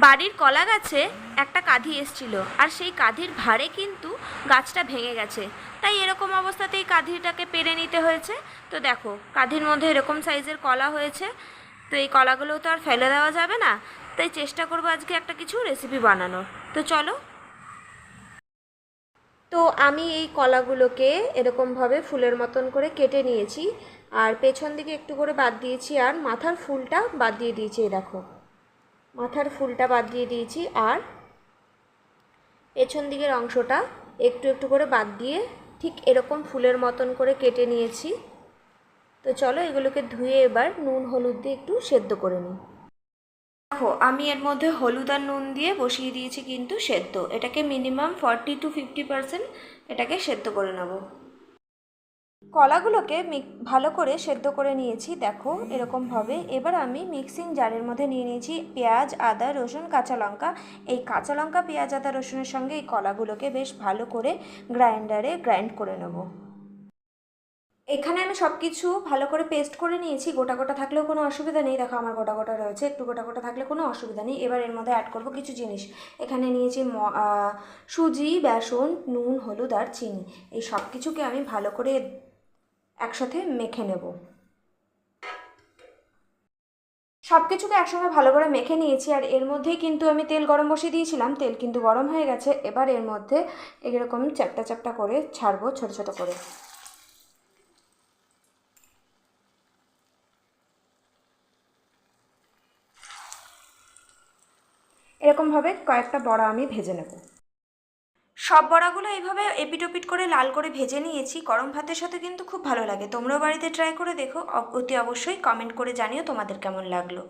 বাড়ির কলা গাছে একটা কাঁধি এসছিল, আর সেই কাঁধির ভারে কিন্তু গাছটা ভেঙে গেছে। তাই এরকম অবস্থাতেই কাঁধিটাকে পেরে নিতে হয়েছে। তো দেখো, কাঁধির মধ্যে এরকম সাইজের কলা হয়েছে। তো এই কলাগুলো তো আর ফেলে দেওয়া যাবে না, তাই চেষ্টা করবো আজকে একটা কিছু রেসিপি বানানোর। তো চলো। তো আমি এই কলাগুলোকে এরকমভাবে ফুলের মতন করে কেটে নিয়েছি, আর পেছন দিকে একটু করে বাদ দিয়েছি, আর মাথার ফুলটা বাদ দিয়ে দিয়েছি। এই দেখো, মাথার ফুলটা বাদ দিয়ে দিয়েছি, আর পেছন দিকের অংশটা একটু একটু করে বাদ দিয়ে ঠিক এরকম ফুলের মতন করে কেটে নিয়েছি। তো চলো এগুলোকে ধুয়ে এবার নুন হলুদ দিয়ে একটু সেদ্ধ করে নিই। দেখো, আমি এর মধ্যে হলুদ আর নুন দিয়ে বসিয়ে দিয়েছি কিন্তু সেদ্ধ। এটাকে মিনিমাম 40-50% এটাকে সেদ্ধ করে নেব। কলাগুলোকে ভালো করে সেদ্ধ করে নিয়েছি, দেখো এরকমভাবে। এবার আমি মিক্সিং জারের মধ্যে নিয়ে নিয়েছি পেঁয়াজ, আদা, রসুন, কাঁচা লঙ্কা। এই কাঁচা লঙ্কা, পেঁয়াজ, আদা, রসুনের সঙ্গে এই কলাগুলোকে বেশ ভালো করে গ্রাইন্ডারে গ্রাইন্ড করে নেব। এখানে আমি সব কিছু ভালো করে পেস্ট করে নিয়েছি। গোটা গোটা থাকলেও কোনো অসুবিধা নেই, দেখো আমার গোটা গোটা রয়েছে, একটু গোটা গোটা থাকলে কোনো অসুবিধা নেই। এবার এর মধ্যে অ্যাড করব কিছু জিনিস। এখানে নিয়েছি সুজি, বেসন, নুন, হলুদ আর চিনি। এই সব কিছুকে আমি ভালো করে একসাথে মেখে নেব। সব কিছুকে একসঙ্গে ভালো করে মেখে নিয়েছি, আর এর মধ্যেই কিন্তু আমি তেল গরম বসিয়ে দিয়েছিলাম। তেল কিন্তু গরম হয়ে গেছে। এবার এর মধ্যে এরকম চ্যাপটা চ্যাপটা করে ছাড়বো, ছোটো ছোটো করে। এরকমভাবে কয়েকটা বড়া আমি ভেজে নেব। সব বড়াগুলো এইভাবে এপিট ওপিট করে লাল করে ভেজে নিয়েছি। গরম ভাতের সাথে কিন্তু খুব ভালো লাগে। তোমরাও বাড়িতে ট্রাই করে দেখো, অতি অবশ্যই কমেন্ট করে জানিও তোমাদের কেমন লাগলো।